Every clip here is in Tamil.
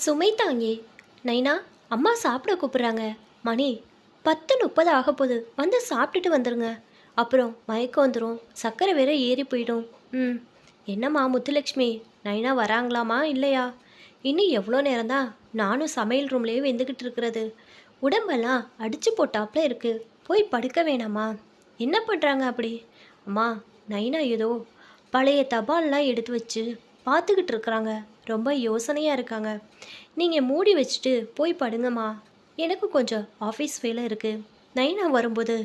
சுமை தாங்கி நைனா, அம்மா சாப்பிட கூப்பிட்றாங்க. மணி 10:30 ஆக போகுது. வந்து சாப்பிட்டுட்டு வந்துருங்க. அப்புறம் மயக்கம் வந்துடும், சர்க்கரை வேற ஏறி போயிடும். ம். என்னம்மா முத்துலக்ஷ்மி, நைனா வராங்களாமா இல்லையா? இன்னும் எவ்வளோ நேரம்தான் நானும் சமையல் ரூம்லேயே வெந்துக்கிட்டு இருக்கிறது. உடம்பெல்லாம் அடிச்சு போட்டாப்புல இருக்கு. போய் படுக்க வேணாமா? என்ன பண்ணுறாங்க அப்படி? அம்மா, நைனா ஏதோ பழைய தபால்லாம் எடுத்து வச்சு பார்த்துக்கிட்டு இருக்கிறாங்க. ரொம்ப யோசனையாக இருக்காங்க. நீங்கள் மூடி வச்சுட்டு போய் படுங்கம்மா. எனக்கு கொஞ்சம் ஆஃபீஸ் வேலை இருக்குது. நைனா வரும்போது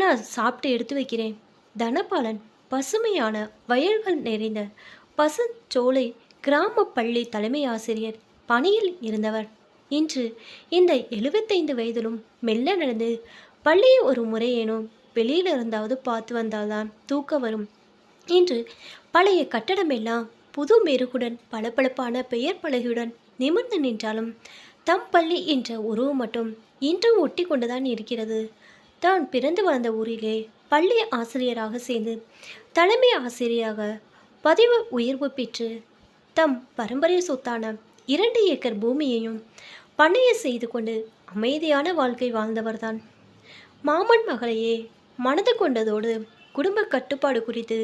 நான் சாப்பிட்டு எடுத்து வைக்கிறேன். தனபாலன் பசுமையான வயல்கள் நிறைந்த பசுஞ்சோலை கிராம பள்ளி தலைமை ஆசிரியர் பணியில் இருந்தவர். இன்று இந்த 75 வயதிலும் மெல்ல நடந்து பள்ளியை ஒரு முறையேனும் வெளியில் இருந்தாவது பார்த்து வந்தால்தான் தூக்க வரும். இன்று பழைய கட்டடமெல்லாம் புது மெருகுடன் பளபளப்பான பெயர் பலகையுடன் நிமிர்ந்து நின்றாலும் தம் பள்ளி என்ற உருவு மட்டும் இன்றும் ஒட்டி கொண்டுதான் இருக்கிறது. தான் பிறந்து வளர்ந்த ஊரிலே பள்ளி ஆசிரியராக சேர்ந்து தலைமை ஆசிரியராக பதிவு உயர்வு பெற்று தம் பரம்பரை சொத்தான 2 ஏக்கர் பூமியையும் பண்ணைய செய்து கொண்டு அமைதியான வாழ்க்கை வாழ்ந்தவர்தான். மாமன் மகளையே மனது கொண்டதோடு குடும்ப கட்டுப்பாடு குறித்து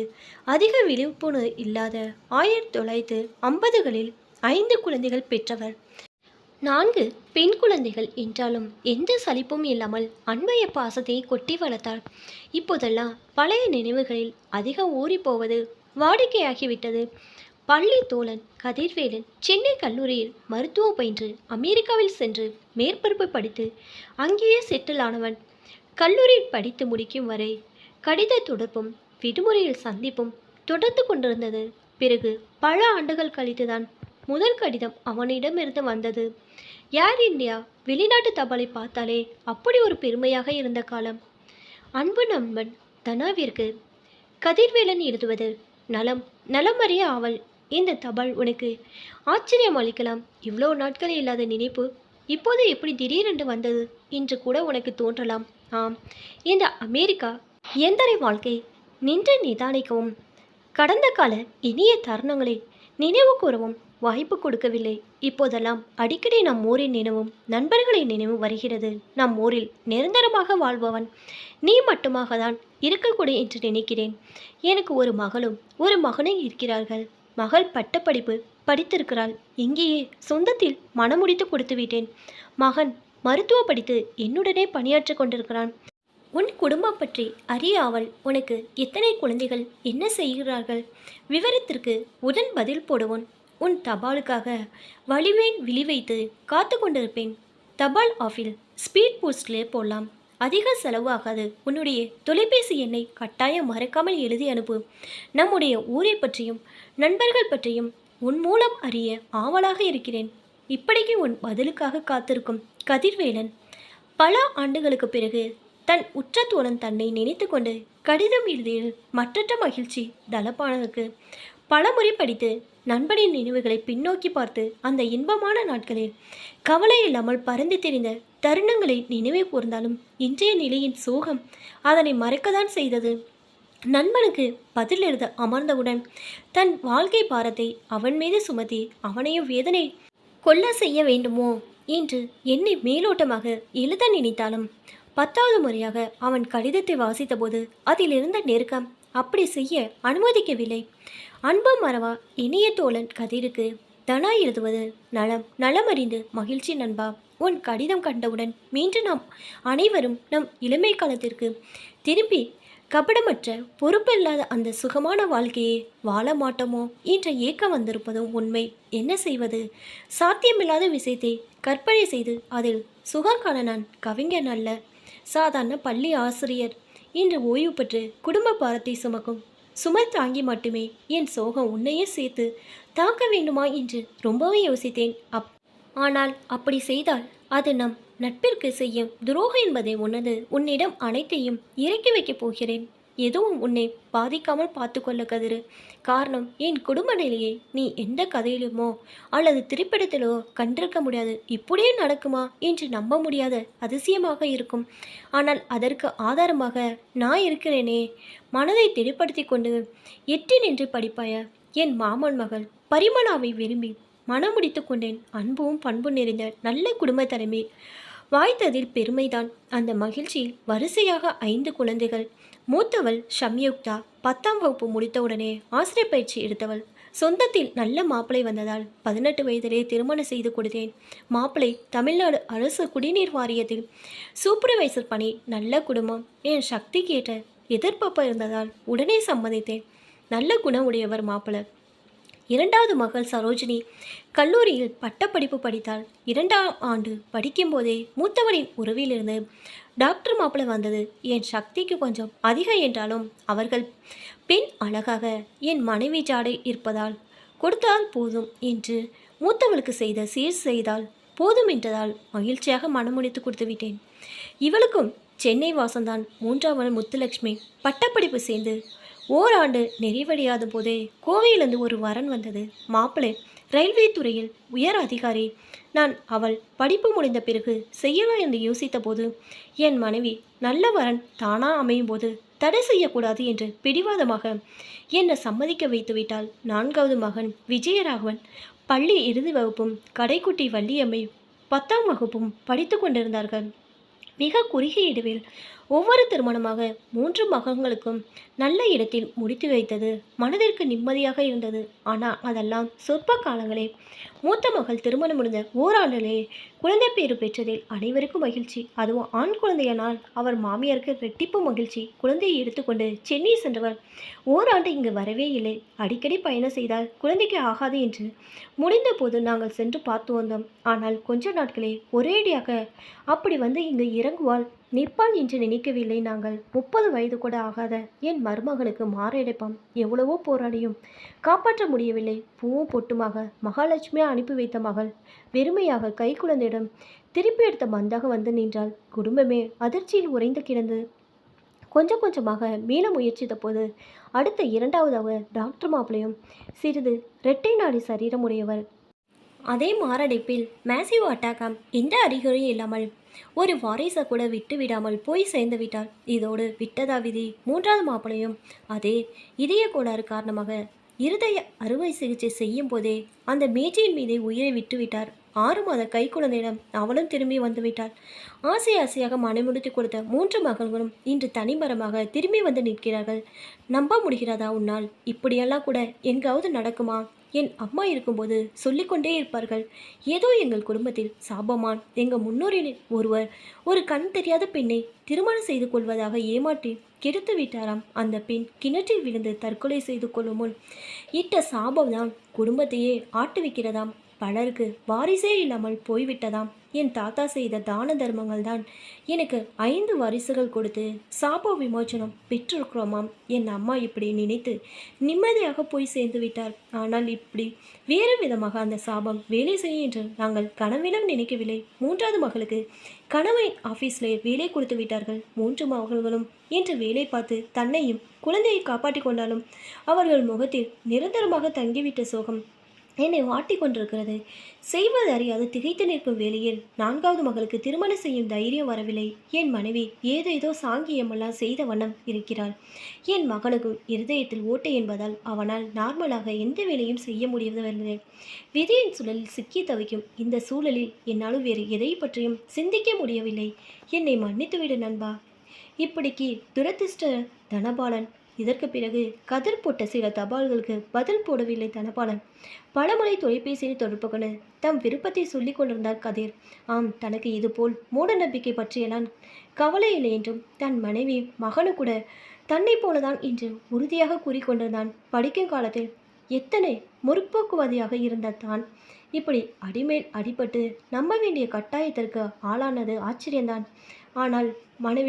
அதிக விழிப்புணர்வு இல்லாத 1950களில் 5 குழந்தைகள் பெற்றவர். 4 பெண் குழந்தைகள் என்றாலும் எந்த சலிப்பும் இல்லாமல் அன்பைய பாசத்தை கொட்டி வளர்த்தார். இப்போதெல்லாம் பழைய நினைவுகளில் அதிகம் ஊறிப்போவது வாடிக்கையாகிவிட்டது. பள்ளி தோழன் கதிர்வேலன் சென்னை கல்லூரியில் மருத்துவம் பயின்று அமெரிக்காவில் சென்று மேற்பரப்பு படித்து அங்கேயே செட்டில் ஆனவன். கல்லூரி படித்து முடிக்கும் வரை கடித தொடர்பும் விடுமுறையில் சந்திப்பும் தொடர்ந்து கொண்டிருந்தது. பிறகு பல ஆண்டுகள் கழித்துதான் முதல் கடிதம் அவனிடமிருந்து வந்தது. ஏர் இந்தியா வெளிநாட்டு தபாலை பார்த்தாலே அப்படி ஒரு பெருமையாக இருந்த காலம். அன்பு நண்பன் தனாவிற்கு கதிர்வேலன் எழுதுவது. நலம் நலமறிய ஆவல். இந்த தபால் உனக்கு ஆச்சரியம் அளிக்கலாம். இவ்வளோ நாட்கள் இல்லாத நினைப்பு இப்போது எப்படி திடீரென்று வந்தது என்று கூட உனக்கு தோன்றலாம். ஆம், இந்த அமெரிக்கா எந்தரை வாழ்க்கை நின்று நிதானிக்கவும் கடந்த கால இனிய தருணங்களை நினைவு கூறவும் வாய்ப்பு கொடுக்கவில்லை. இப்போதெல்லாம் அடிக்கடி நம் ஊரின் நினைவும் நண்பர்களின் நினைவும் வருகிறது. நம் ஊரில் நிரந்தரமாக வாழ்பவன் நீ மட்டுமாக தான் இருக்கக்கூடும் என்று நினைக்கிறேன். எனக்கு ஒரு மகளும் ஒரு மகனும் இருக்கிறார்கள். மகள் பட்டப்படிப்பு படித்திருக்கிறாள். இங்கேயே சொந்தத்தில் மனமுடித்து கொடுத்து விட்டேன். மகன் மருத்துவ படித்து என்னுடனே பணியாற்றி கொண்டிருக்கிறான். உன் குடும்பம் பற்றி அறிய ஆவல். உனக்கு எத்தனை குழந்தைகள், என்ன செய்கிறார்கள்? விவரத்திற்கு உடன் பதில் போடுவோன். உன் தபாலுக்காக வலிவேன் விழி வைத்து காத்து கொண்டிருப்பேன். தபால் ஆஃபில் ஸ்பீட் போஸ்ட்லே போடலாம். அதிக செலவு ஆகாது. உன்னுடைய தொலைபேசி எண்ணை கட்டாயம் மறக்காமல் எழுதி அனுப்பு. நம்முடைய ஊரை பற்றியும் நண்பர்கள் பற்றியும் உன் மூலம் அறிய ஆவலாக இருக்கிறேன். இப்படிக்கு உன் பதிலுக்காக காத்திருக்கும் கதிர்வேலன். பல ஆண்டுகளுக்கு பிறகு தன் உற்ற தோழன் தன்னை நினைத்து கொண்டு கடிதம் எழுதியதில் மற்றற்ற மகிழ்ச்சி தலபானுக்கு. பலமுறை படித்து நண்பனின் நினைவுகளை பின்னோக்கி பார்த்து அந்த இன்பமான நாட்களில் கவலை இல்லாமல் பறந்து தெரிந்த தருணங்களை நினைவு கூர்ந்தாலும் இன்றைய நிலையின் சோகம் அதனை மறக்கத்தான் செய்தது. நண்பனுக்கு பதில் எழுத அமர்ந்தவுடன் தன் வாழ்க்கை பாரத்தை அவன் மீது சுமத்தி அவனையும் வேதனை கொல்ல செய்ய வேண்டுமோ என்று எண்ணி மேலோட்டமாக எழுத நினைத்தாலும் 10வது முறையாக அவன் கடிதத்தை வாசித்தபோது அதில் இருந்த நெருக்கம் அப்படி செய்ய அனுமதிக்கவில்லை. அன்பு மறவா இனிய தோழன் கதிருக்கு தனா எழுதுவது. நலம் நலமறிந்து மகிழ்ச்சி நண்பா. உன் கடிதம் கண்டவுடன் மீண்டும் நாம் அனைவரும் நம் இளமை காலத்திற்கு திரும்பி கபடமற்ற பொறுப்பில்லாத அந்த சுகமான வாழ்க்கையை வாழ மாட்டோமோ என்ற ஏக்கம் வந்திருப்பதும் உண்மை. என்ன செய்வது? சாத்தியமில்லாத விஷயத்தை கற்பனை செய்து அதில் சுகம் காண நான் கவிஞன் அல்ல, சாதாரண பள்ளி ஆசிரியர். இன்று ஓய்வு பெற்று குடும்ப பாரத்தை சுமக்கும் சுமை தாங்கி மட்டுமே என் சோகம் உன்னையே சேர்த்து தாக்க வேண்டுமா என்று ரொம்பவே யோசித்தேன். ஆனால் அப்படி செய்தால் அது நம் நட்பிற்கு செய்யும் துரோகம் என்பதை உணர்ந்து உன்னிடம் அனைத்தையும் இறக்கி வைக்கப் போகிறேன். எதுவும் உன்னை பாதிக்காமல் பார்த்து கொள்ள கதிரு. காரணம், என் குடும்ப நிலையை நீ எந்த கதையிலுமோ அல்லது திரைப்படத்திலோ கண்டிருக்க முடியாது. இப்படியே நடக்குமா என்று நம்ப முடியாத அதிசயமாக இருக்கும். ஆனால் அதற்கு ஆதாரமாக நான் இருக்கிறேனே. மனதை திடப்படுத்தி கொண்டு எட்டி நின்று படிப்பாய. என் மாமன் மகள் பரிமளாவை விரும்பி மனம் முடித்து கொண்டேன். அன்பும் பண்பும் நிறைந்த நல்ல குடும்ப தலைமை வாய்த்ததில் பெருமைதான். அந்த மகிழ்ச்சியில் வரிசையாக 5 குழந்தைகள். மூத்தவள் ஷம்யுக்தா 10ஆம் வகுப்பு முடித்தவுடனே ஆசிரியர் பயிற்சி எடுத்தவள். சொந்தத்தில் நல்ல மாப்பிளை வந்ததால் 18 வயதிலே திருமணம் செய்து கொடுத்தேன். மாப்பிளை தமிழ்நாடு அரசு குடிநீர் வாரியத்தில் சூப்பர்வைசர் பணி. நல்ல குடும்பம். என் சக்திக்கு ஏற்ற எதிர்பார்ப்பு இருந்ததால் உடனே சம்மதித்தேன். நல்ல குணம் உடையவர் மாப்பிளை. 2வது மகள் சரோஜினி கல்லூரியில் பட்டப்படிப்பு படித்தாள். 2ஆம் ஆண்டு படிக்கும்போதே மூத்தவனின் உறவிலிருந்து டாக்டர் மாப்பிளை வந்தது. என் சக்திக்கு கொஞ்சம் அதிகம் என்றாலும் அவர்கள் பெண் அழகாக என் மனைவி ஜாடை இருப்பதால் கொடுத்தால் போதும் என்று மூத்தவளுக்கு செய்த சீர் செய்தால் போதும் என்றதால் மகிழ்ச்சியாக மனமுடித்து கொடுத்து விட்டேன். இவளுக்கும் சென்னை வாசம்தான். 3ஆவது முத்துலட்சுமி பட்டப்படிப்பு சேர்ந்து ஓராண்டு நிறைவடையாத போதே கோவையிலிருந்து ஒரு வரன் வந்தது. மாப்பிள்ளை ரயில்வே துறையில் உயர் அதிகாரி. நான் அவள் படிப்பு முடிந்த பிறகு செய்யலாம் என்று யோசித்த போது என் மனைவி நல்ல வரன் தானா அமையும் போது தடை செய்யக்கூடாது என்று பிடிவாதமாக என்னை சம்மதிக்க வைத்து விட்டாள். 4வது மகன் விஜயராகவன் பள்ளி இறுதி வகுப்பும் கடைக்குட்டி வள்ளியம்மை 10ஆம் வகுப்பும் படித்து கொண்டிருந்தார்கள். மிக குறுகிய இடைவில் ஒவ்வொரு திருமணமாக 3 மகன்களுக்கும் நல்ல இடத்தில் முடித்து வைத்தது. மனதிற்கு நிம்மதியாக இருந்தது. ஆனால் அதெல்லாம் சொற்ப காலங்களே. மூத்த மகள் திருமணம் முடிந்த ஓராண்டிலே குழந்தை பேறு பெற்றதில் அனைவருக்கும் மகிழ்ச்சி. அதுவும் ஆண் குழந்தையானால் அவர் மாமியாருக்கு ரெட்டிப்பு மகிழ்ச்சி. குழந்தையை எடுத்துக்கொண்டு சென்னை சென்றவர் ஓராண்டு இங்கு வரவே இல்லை. அடிக்கடி பயணம் செய்தால் குழந்தைக்கு ஆகாது என்று முடிந்த போது நாங்கள் சென்று பார்த்து வந்தோம். ஆனால் கொஞ்ச நாட்களே ஒரேடியாக அப்படி வந்து இங்கு இறங்குவாள் நிற்பாள் என்று நினைக்கவில்லை. நாங்கள் 30 வயது கூட ஆகாத என் மருமகளுக்கு மாரடைப்பாம். எவ்வளவோ போராடியும் காப்பாற்ற முடியவில்லை. பூவும் பொட்டுமாக மகாலட்சுமியை அனுப்பி வைத்த மகள் வெறுமையாக கை குழந்தையிடம் திருப்பி எடுத்த மந்தாக வந்து நின்றாள். குடும்பமே அதிர்ச்சியில் உறைந்து கிடந்து கொஞ்சம் கொஞ்சமாக மீள முயற்சித்த போது அடுத்த 2வது டாக்டர் மாப்பிளையும் சிறிது இரட்டை நாடி சரீரம் உடையவர். அதே மாரடைப்பில் மேசிவ் அட்டாக்காம். எந்த அறிகுறியும் இல்லாமல் ஒரு வாரிசை கூட விட்டு விடாமல் போய் சேர்ந்து விட்டார். இதோடு விட்டதா விதி. 3வது மாப்பிளையும் அதே இதய கோளாறு காரணமாக இருதய அறுவை சிகிச்சை செய்யும் போதே அந்த மேஜையின் மீதே உயிரை விட்டுவிட்டார். 6 மாத கை குழந்தையிடம் அவளும் திரும்பி வந்து விட்டாள். ஆசை ஆசையாக மனைமுடித்து கொடுத்த 3 மகன்களும் இன்று தனிமரமாக திரும்பி வந்து நிற்கிறார்கள். நம்ப முடிகிறதா உன்னால்? இப்படியெல்லாம் கூட எங்காவது நடக்குமா? என் அம்மா இருக்கும்போது சொல்லிக்கொண்டே இருப்பார்கள். ஏதோ எங்கள் குடும்பத்தில் சாபமான். எங்கள் முன்னோரில் ஒருவர் ஒரு கண் தெரியாத பெண்ணை திருமணம் செய்து கொள்வதாக ஏமாற்றி கெடுத்து விட்டாராம். அந்த பெண் கிணற்றில் விழுந்து தற்கொலை செய்து கொள்ளும் முன் இட்ட சாபம்தான் குடும்பத்தையே ஆட்டுவிக்கிறதாம். பலருக்கு வாரிசே இல்லாமல் போய்விட்டதாம். என் தாத்தா செய்த தான தர்மங்கள் தான் எனக்கு 5 வாரிசுகள் கொடுத்து சாப விமோச்சனம் பெற்றிருக்கிறோமாம். என் அம்மா இப்படி நினைத்து நிம்மதியாக போய் சேர்ந்து விட்டார். ஆனால் இப்படி வேறு விதமாக அந்த சாபம் வேலை செய்யும் என்று நாங்கள் கனவிலும் நினைக்கவில்லை. 3வது மகளுக்கு கணவை ஆஃபீஸில் வேலை கொடுத்து விட்டார்கள். 3 மகள்களும் இன்று வேலை பார்த்து தன்னையும் குழந்தையை காப்பாற்றி கொண்டாலும் அவர்கள் முகத்தில் நிரந்தரமாக தங்கிவிட்ட சோகம் என்னை வாட்டி கொண்டிருக்கிறது. செய்வது அறியாது திகைத்து நிற்கும் வேளையில் 4வது மகளுக்கு திருமணம் செய்யும் தைரியம் வரவில்லை. என் மனைவி ஏதேதோ சாங்கியமெல்லாம் செய்த வண்ணம் இருக்கிறாள். என் மகனுக்கும் இருதயத்தில் ஓட்டை என்பதால் அவனால் நார்மலாக எந்த வேலையும் செய்ய முடியவில்லை. விதியின் சூழலில் சிக்கி தவிக்கும் இந்த சூழலில் என்னாலும் வேறு எதை பற்றியும் சிந்திக்க முடியவில்லை. என்னை மன்னித்துவிடு நண்பா. இப்படிக்கு துரதிர்ஷ்ட தனபாலன். இதற்கு பிறகு கதிர் போட்ட சில தபால்களுக்கு பதில் போடவில்லை தனபாலன். பலமுறை தொலைபேசியில் தொடர்பு கொண்டு தம் விருப்பத்தை சொல்லிக் கொண்டிருந்தார் கதிர். ஆம், தனக்கு இதுபோல் மூட நம்பிக்கை பற்றியெல்லாம் கவலை இல்லை என்றும் தன் மனைவி மகனு கூட தன்னை போலதான் என்று உறுதியாக கூறிக்கொண்டிருந்தான். படிக்கும் காலத்தில் எத்தனை முற்போக்குவாதியாக இருந்த தான் இப்படி அடிமேல் அடிபட்டு நம்ப வேண்டிய கட்டாயத்திற்கு ஆளானது ஆச்சரியம்தான். ஆனால் மனைவி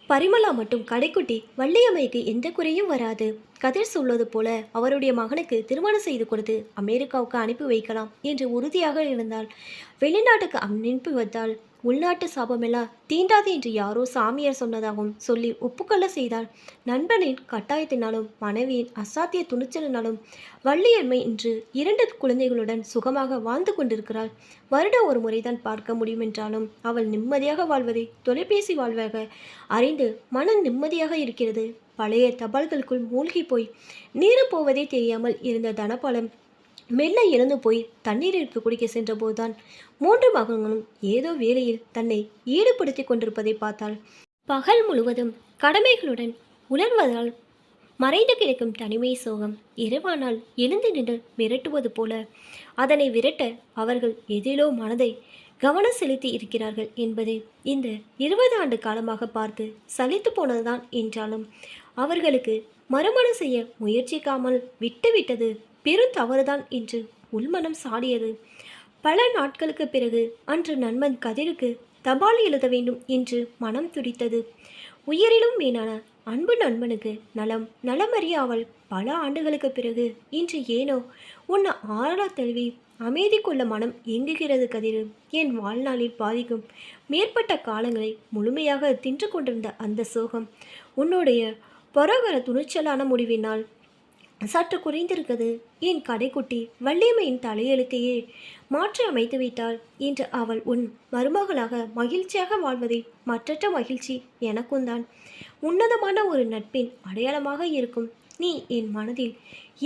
பரிமளா மட்டும் கடைக்குட்டி வள்ளியம்மைக்கு எந்த குறையும் வராது. கதிர் சொல்வது போல அவருடைய மகனுக்கு திருமணம் செய்து கொடுத்து அமெரிக்காவுக்கு அனுப்பி வைக்கலாம் என்று உறுதியாக இருந்தால் வெளிநாட்டுக்கு அனுப்பி வைத்தால் உள்நாட்டு சாபமெல்லாம் தீண்டாது என்று யாரோ சாமியார் சொன்னதாகவும் சொல்லி ஒப்புக்கொள்ள செய்தால் நண்பனின் கட்டாயத்தினாலும் மனைவியின் அசாத்திய துணிச்சலினாலும் வள்ளியம்மை இன்று 2 குழந்தைகளுடன் சுகமாக வாழ்ந்து கொண்டிருக்கிறாள். வருடம் ஒரு முறைதான் பார்க்க முடியும் என்றாலும் அவள் நிம்மதியாக வாழ்வதை தொலைபேசி வாழ்வாக அறிந்து மனம் நிம்மதியாக இருக்கிறது. பழைய தபால்களுக்குள் மூழ்கி போய் நீரு போவதே தெரியாமல் இருந்த தனபாலம் மெல்ல எழுந்து போய் தண்ணீருக்கு குடிக்க சென்றபோதுதான் 3 மகன்களும் ஏதோ வேலையில் தன்னை ஈடுபடுத்தி கொண்டிருப்பதை பார்த்தாள். பகல் முழுவதும் கடமைகளுடன் உணர்வதால் மறைந்து கிடக்கும் தனிமை சோகம் இரவானால் எழுந்து நின்று மிரட்டுவது போல. அதனை விரட்ட அவர்கள் எதிலோ மனதை கவனம் செலுத்தி இருக்கிறார்கள் என்பது இந்த 20 ஆண்டு காலமாக பார்த்து சலித்து போனதுதான். என்றாலும் அவர்களுக்கு மறுமணம் செய்ய முயற்சிக்காமல் விட்டுவிட்டது பெரும் தவறுதான் என்று உள்மனம் சாடியது. பல நாட்களுக்கு பிறகு அன்று நண்பன் கதிருக்கு தபால் எழுத வேண்டும் என்று மனம் துடித்தது. உயிரிலும் மேலான அன்பு நண்பனுக்கு நலமறிய அவள் பல ஆண்டுகளுக்கு பிறகு இன்று ஏனோ உன்னை ஆழ தழுவி அமைதி கொள்ள மனம் ஏங்குகிறது கதிரு. என் வாழ்நாளில் பாதிக்கும் மேற்பட்ட காலங்களை முழுமையாக தின்று கொண்டிருந்த அந்த சோகம் உன்னுடைய பரோகர துணிச்சலான முடிவினால் சற்று குறைந்திருக்கிறது. என் கடைக்குட்டி வள்ளியம்மையின் தலையெழுத்தையே மாற்றி அமைத்து விட்டாள். இன்று அவள் உன் மருமகளாக மகிழ்ச்சியாக வாழ்வதை மற்றற்ற மகிழ்ச்சி எனக்கும் தான். உன்னதமான ஒரு நட்பின் அடையாளமாக இருக்கும் நீ என் மனதில்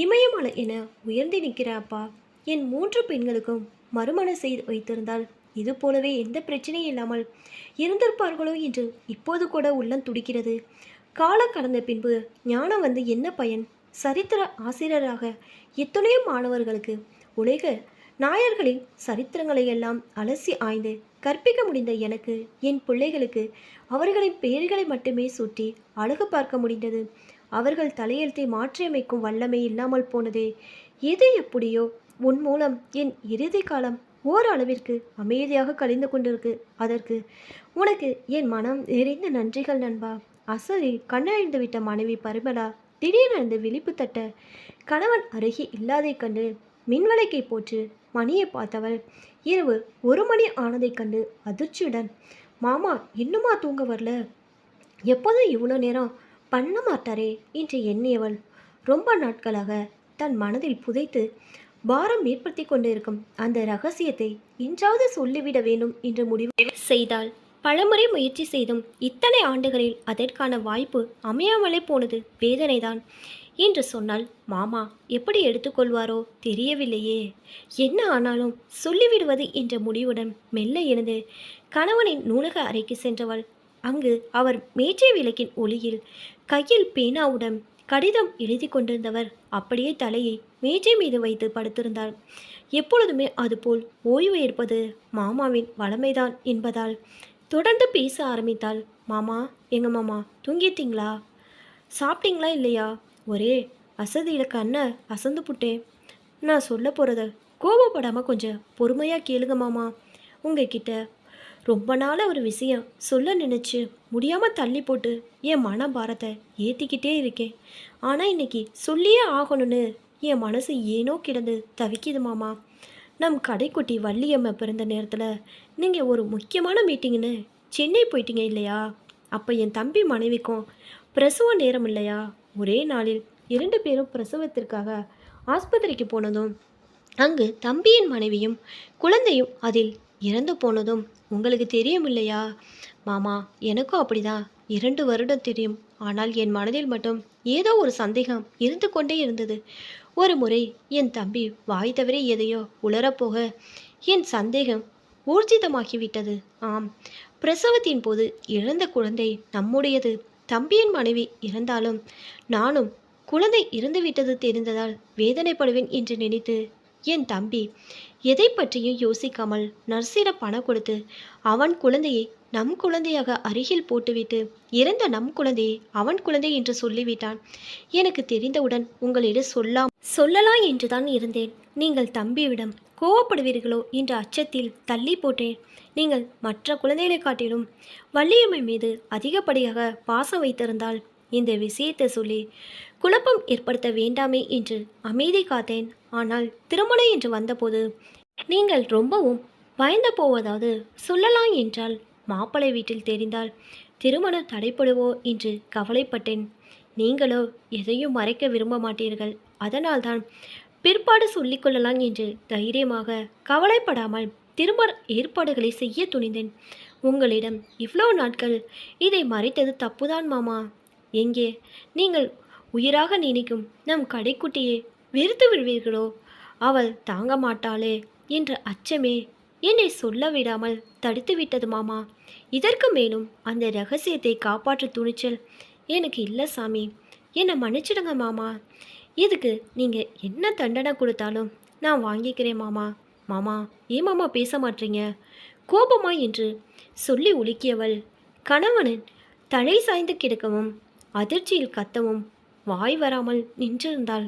இமயமலை என உயர்ந்து நிற்கிற அப்பா. என் 3 பெண்களுக்கும் மறுமணம் செய்து வைத்திருந்தால் இது போலவே எந்த பிரச்சனையும் இல்லாமல் இருந்திருப்பார்களோ என்று இப்போது கூட உள்ளம் துடிக்கிறது. காலம் கடந்த பின்பு ஞானம் வந்து என்ன பயன்? சரித்திர ஆசிரியராக எத்தனையோ மாணவர்களுக்கு உலக நாயர்களின் சரித்திரங்களை எல்லாம் அலசி ஆய்ந்து கற்பிக்க முடிந்த எனக்கு என் பிள்ளைகளுக்கு அவர்களின் பெயர்களை மட்டுமே சூட்டி அழகு பார்க்க முடிந்தது. அவர்கள் தலையெழுத்தை மாற்றியமைக்கும் வல்லமை இல்லாமல் போனதே. எது எப்படியோ உன் மூலம் என் இறுதி காலம் ஓரளவிற்கு அமைதியாக கழிந்து கொண்டிருக்கு. அதற்கு உனக்கு என் மனம் நிறைந்த நன்றிகள் நண்பா. அசலில் கண்ணழிந்து விட்ட மனைவி பரிமளா திடீரென்று விழிப்பு தட்ட கணவன் அருகே இல்லாதை கண்டு மின்விளக்கை போற்று மணியை பார்த்தவள் இரவு 1 மணி ஆனதைக் கண்டு அதிர்ச்சியுடன், மாமா இன்னுமா தூங்க வரல? எப்போதும் இவ்வளோ நேரம் பண்ண மாட்டாரே என்று எண்ணியவள் ரொம்ப நாட்களாக தன் மனதில் புதைத்து பாரம் ஏற்படுத்தி கொண்டிருக்கும் அந்த ரகசியத்தை இன்றாவது சொல்லிவிட வேண்டும் என்று முடிவு செய்தாள். பலமுறை முயற்சி செய்தும் இத்தனை ஆண்டுகளில் அதற்கான வாய்ப்பு அமையாமலே போனது வேதனைதான் என்று சொன்னால் மாமா எப்படி எடுத்துக்கொள்வாரோ தெரியவில்லையே. என்ன ஆனாலும் சொல்லிவிடுவது என்ற முடிவுடன் மெல்ல எழுந்து கணவனின் நூலக அறைக்கு சென்றவள். அங்கு அவர் மேஜை விளக்கின் ஒளியில் கையில் பேனாவுடன் கடிதம் எழுதி கொண்டிருந்தவர் அப்படியே தலையை மேஜை மீது வைத்து படுத்திருந்தார். எப்பொழுதுமே அதுபோல் ஓய்வு எடுப்பது மாமாவின் வளமைதான் என்பதால் தொடர்ந்து பேச ஆரம்பித்தாள். மாமா, எங்க மாமா தூங்கிட்டீங்களா? சாப்பிட்டீங்களா இல்லையா? ஒரே அசதியில் கண்ணை அசந்து புட்டேன். நான் சொல்ல போகிறத கோபப்படாமல் கொஞ்சம் பொறுமையாக கேளுங்க மாமா. உங்ககிட்ட ரொம்ப நாளாக ஒரு விஷயம் சொல்ல நினச்சி முடியாமல் தள்ளி போட்டு என் மன பாரத்தை ஏற்றிக்கிட்டே இருக்கேன். ஆனால் இன்னைக்கு சொல்லியே ஆகணும்னு என் மனசு ஏனோ கிடந்து தவிக்குது மாமா. நம் கடைக்குட்டி வள்ளியம்மை பிறந்த நேரத்தில் நீங்கள் ஒரு முக்கியமான மீட்டிங்னு சென்னை போயிட்டீங்க இல்லையா? அப்போ என் தம்பி மனைவிக்கும் பிரசவ நேரம் இல்லையா? ஒரே நாளில் 2 பேரும் பிரசவத்திற்காக ஆஸ்பத்திரிக்கு போனதும் அங்கு தம்பியின் மனைவியும் குழந்தையும் அதில் இறந்து போனதும் உங்களுக்கு தெரியும் இல்லையா? மாமா, எனக்கும் அப்படிதான் 2 வருடம் தெரியும். ஆனால் என் மனதில் மட்டும் ஏதோ ஒரு சந்தேகம் இருந்து கொண்டே இருந்தது. ஒரு முறை என் தம்பி வாய் தவிர எதையோ உளரப்போக என் சந்தேகம் ஊர்ஜிதமாகிவிட்டது. ஆம், பிரசவத்தின் போது இழந்த குழந்தை நம்முடையது. தம்பியின் மனைவி இறந்தாலும் நானும் குழந்தை இறந்துவிட்டது தெரிந்ததால் வேதனைப்படுவேன் என்று நினைத்து என் தம்பி எதை பற்றியும் யோசிக்காமல் நர்ஸிடம் பணம் கொடுத்து அவன் குழந்தையை நம் குழந்தையாக அருகில் போட்டுவிட்டு இறந்த நம் குழந்தையை அவன் குழந்தை என்று சொல்லிவிட்டான். எனக்கு தெரிந்தவுடன் உங்களிடம் சொல்லலாம் என்றுதான் இருந்தேன். நீங்கள் தம்பியிடம் கோவப்படுவீர்களோ என்ற அச்சத்தில் தள்ளி போட்டேன். நீங்கள் மற்ற குழந்தைகளை காட்டிலும் வள்ளியம்மை மீது அதிகப்படியாக பாசம் வைத்திருந்தால் இந்த விஷயத்தை சொல்லி குழப்பம் ஏற்படுத்த வேண்டாமே என்று அமைதி காத்தேன். ஆனால் திருமணம் என்று வந்தபோது நீங்கள் ரொம்பவும் பயந்து போவதாவது சொல்லலாம் என்றால் மாப்பிள்ளை வீட்டில் தெரிந்தால் திருமணம் தடைப்படுவோ என்று கவலைப்பட்டேன். நீங்களோ எதையும் மறைக்க விரும்ப மாட்டீர்கள். அதனால்தான் பிற்பாடு சொல்லிக்கொள்ளலாம் என்று தைரியமாக கவலைப்படாமல் திருமண ஏற்பாடுகளை செய்ய துணிந்தேன். உங்களிடம் இவ்வளோ நாட்கள் இதை மறைத்தது தப்புதான் மாமா. எங்கே நீங்கள் உயிராக நினைக்கும் நம் கடைக்குட்டியை வெறுத்து விடுவீர்களோ? அவள் தாங்க மாட்டாளே என்ற அச்சமே என்னை சொல்ல விடாமல் தடுத்து விட்டது மாமா. இதற்கு மேலும் அந்த ரகசியத்தை காப்பாற்ற துணிச்சல் எனக்கு இல்லை சாமி. என்னை மன்னிச்சிடுங்க மாமா. இதுக்கு நீங்கள் என்ன தண்டனை கொடுத்தாலும் நான் வாங்கிக்கிறேன் மாமா. மாமா, ஏன் மாமா பேச மாட்டீங்க? கோபமா என்று சொல்லி உலுக்கியவள் கணவனின் தலை சாய்ந்து கிடக்கவும் அதிர்ச்சியில் கத்தவும் வாய் வராமல் நின்றிருந்தாள்.